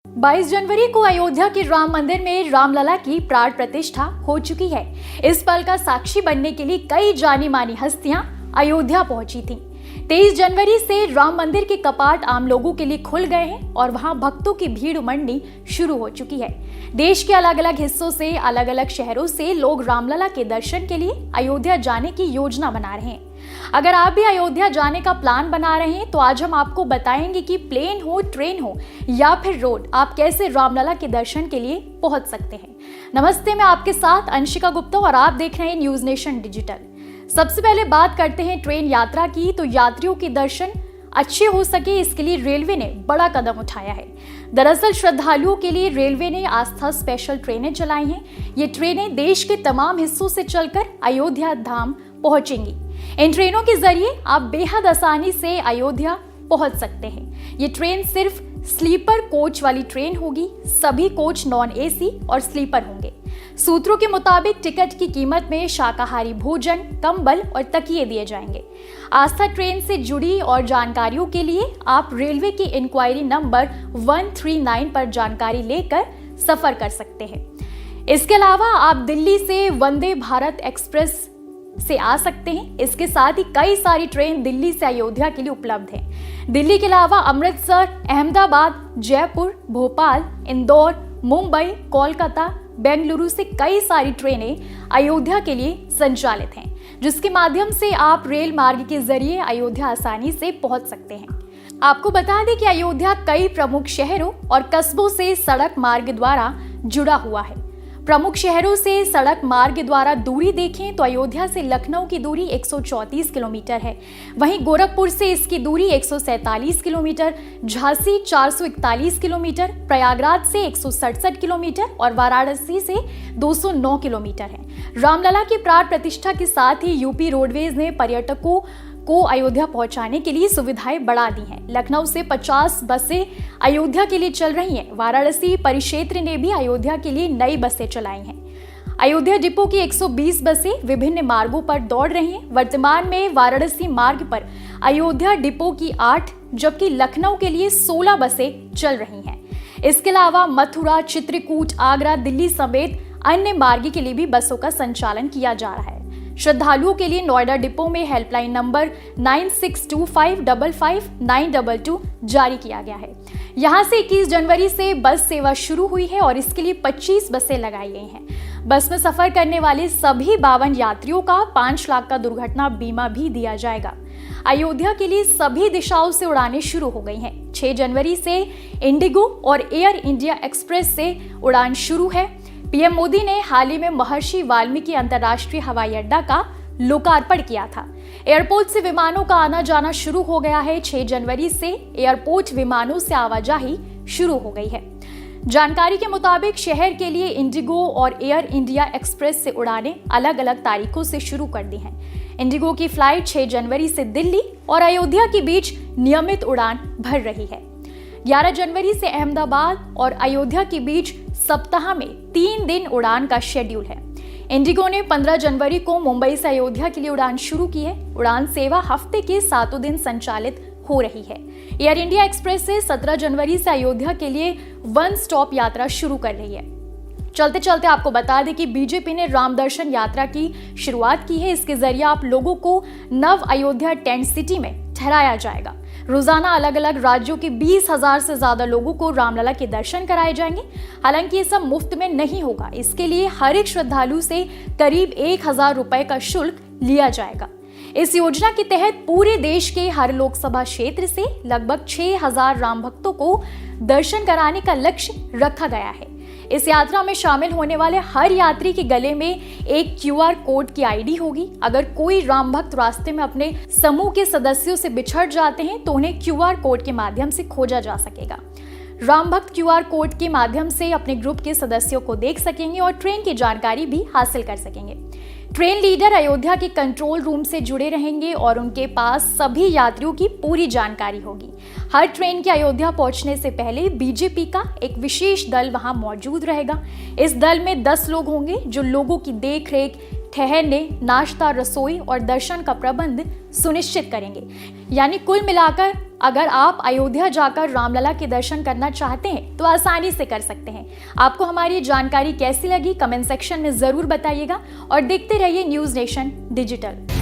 22 जनवरी को अयोध्या के राम मंदिर में रामलला की प्राण प्रतिष्ठा हो चुकी है। इस पल का साक्षी बनने के लिए कई जानी मानी हस्तियां अयोध्या पहुंची थीं। 23 जनवरी से राम मंदिर के कपाट आम लोगों के लिए खुल गए हैं और वहां भक्तों की भीड़ उमड़नी शुरू हो चुकी है। देश के अलग अलग हिस्सों से, अलग अलग शहरों से लोग रामलला के दर्शन के लिए अयोध्या जाने की योजना बना रहे हैं। अगर आप भी अयोध्या जाने का प्लान बना रहे हैं तो आज हम आपको बताएंगे कि प्लेन हो, ट्रेन हो या फिर रोड, आप कैसे रामलला के दर्शन के लिए पहुंच सकते हैं। नमस्ते, मैं आपके साथ अंशिका गुप्ता और आप देख रहे हैं न्यूज नेशन डिजिटल। सबसे पहले बात करते हैं ट्रेन यात्रा की। तो यात्रियों के दर्शन अच्छे हो सके, इसके लिए रेलवे ने बड़ा कदम उठाया है। दरअसल श्रद्धालुओं के लिए रेलवे ने आस्था स्पेशल ट्रेनें चलाई हैं। ये ट्रेनें देश के तमाम हिस्सों से चलकर अयोध्या धाम पहुंचेंगी। इन ट्रेनों के जरिए आप बेहद आसानी से अयोध्या पहुंच सकते हैं। ये ट्रेन सिर्फ स्लीपर कोच वाली ट्रेन होगी। सभी कोच नॉन एसी और स्लीपर होंगे। सूत्रों के मुताबिक टिकट की कीमत में शाकाहारी भोजन, कंबल और तकिए दिए जाएंगे। आस्था ट्रेन से जुड़ी और जानकारियों के लिए आप रेलवे की इंक्वायरी नंबर 139 पर जानकारी लेकर सफर कर सकते हैं। इसके अलावा आप दिल्ली से वंदे भारत एक्सप्रेस से आ सकते हैं। इसके साथ ही कई सारी ट्रेन दिल्ली से अयोध्या के लिए उपलब्ध हैं। दिल्ली के अलावा अमृतसर, अहमदाबाद, जयपुर, भोपाल, इंदौर, मुंबई, कोलकाता, बेंगलुरु से कई सारी ट्रेनें अयोध्या के लिए संचालित हैं, जिसके माध्यम से आप रेल मार्ग के जरिए अयोध्या आसानी से पहुंच सकते हैं। आपको बता दें कि अयोध्या कई प्रमुख शहरों और कस्बों से सड़क मार्ग द्वारा जुड़ा हुआ है। प्रमुख शहरों से सड़क मार्ग द्वारा दूरी देखें तो अयोध्या से लखनऊ की दूरी 134 किलोमीटर है। वहीं गोरखपुर से इसकी दूरी 147 किलोमीटर, झांसी 441 किलोमीटर, प्रयागराज से 167 किलोमीटर और वाराणसी से 209 किलोमीटर है। रामलला की प्राण प्रतिष्ठा के साथ ही यूपी रोडवेज ने पर्यटकों को अयोध्या पहुंचाने के लिए सुविधाएं बढ़ा दी हैं। लखनऊ से 50 बसें अयोध्या के लिए चल रही हैं। वाराणसी परिक्षेत्र ने भी अयोध्या के लिए नई बसें चलाई हैं। अयोध्या डिपो की 120 बसें विभिन्न मार्गों पर दौड़ रही हैं। वर्तमान में वाराणसी मार्ग पर अयोध्या डिपो की 8 जबकि लखनऊ के लिए 16 बसें चल रही हैं। इसके अलावा मथुरा, चित्रकूट, आगरा, दिल्ली समेत अन्य मार्ग के लिए भी बसों का संचालन किया जा रहा है। श्रद्धालुओं के लिए नोएडा डिपो में हेल्पलाइन नंबर 9625559222 जारी किया गया है। यहां से 21 जनवरी से बस सेवा शुरू हुई है और इसके लिए 25 बसें लगाई गई हैं। बस में सफर करने वाले सभी 52 यात्रियों का 5 लाख का दुर्घटना बीमा भी दिया जाएगा। अयोध्या के लिए सभी दिशाओं से उड़ानें शुरू हो गई हैं। 6 जनवरी से इंडिगो और एयर इंडिया एक्सप्रेस से उड़ान शुरू है। पीएम मोदी ने हाल ही में महर्षि वाल्मीकि अंतर्राष्ट्रीय हवाई अड्डा का लोकार्पण किया था। एयरपोर्ट से विमानों का आना जाना शुरू हो गया है। 6 जनवरी से एयरपोर्ट विमानों से आवाजाही शुरू हो गई है। जानकारी के मुताबिक शहर के लिए इंडिगो और एयर इंडिया एक्सप्रेस से उड़ानें अलग अलग तारीखों से शुरू कर दी हैं। इंडिगो की फ्लाइट 6 जनवरी से दिल्ली और अयोध्या के बीच नियमित उड़ान भर रही है। 11 जनवरी से अहमदाबाद और अयोध्या के बीच सप्ताह में 3 दिन उड़ान का शेड्यूल है। इंडिगो ने 15 जनवरी को मुंबई से अयोध्या के लिए उड़ान शुरू की है। उड़ान सेवा हफ्ते के 7 दिन संचालित हो रही है। एयर इंडिया एक्सप्रेस से 17 जनवरी से अयोध्या के लिए वन स्टॉप यात्रा शुरू कर रही है। चलते चलते आपको बता दें कि बीजेपी ने राम दर्शन यात्रा की शुरुआत की है। इसके जरिए आप लोगों को नव अयोध्या टेंट सिटी में ठहराया जाएगा। रोजाना अलग अलग राज्यों के 20,000 से ज्यादा लोगों को रामलला के दर्शन कराए जाएंगे। हालांकि ये सब मुफ्त में नहीं होगा। इसके लिए हर एक श्रद्धालु से करीब 1,000 रुपए का शुल्क लिया जाएगा। इस योजना के तहत पूरे देश के हर लोकसभा क्षेत्र से लगभग 6,000 राम भक्तों को दर्शन कराने का लक्ष्य रखा गया है। इस यात्रा में शामिल होने वाले हर यात्री के गले में एक QR कोड की आईडी होगी। अगर कोई राम भक्त रास्ते में अपने समूह के सदस्यों से बिछड़ जाते हैं तो उन्हें QR कोड के माध्यम से खोजा जा सकेगा। राम भक्त QR कोड के माध्यम से अपने ग्रुप के सदस्यों को देख सकेंगे और ट्रेन की जानकारी भी हासिल कर सकेंगे। ट्रेन लीडर अयोध्या के कंट्रोल रूम से जुड़े रहेंगे और उनके पास सभी यात्रियों की पूरी जानकारी होगी। हर ट्रेन के अयोध्या पहुंचने से पहले बीजेपी का एक विशेष दल वहां मौजूद रहेगा। इस दल में 10 लोग होंगे जो लोगों की देखरेख, ठहरने, नाश्ता, रसोई और दर्शन का प्रबंध सुनिश्चित करेंगे। यानी कुल मिलाकर अगर आप अयोध्या जाकर रामलला के दर्शन करना चाहते हैं तो आसानी से कर सकते हैं। आपको हमारी जानकारी कैसी लगी कमेंट सेक्शन में जरूर बताइएगा और देखते रहिए न्यूज़ नेशन डिजिटल।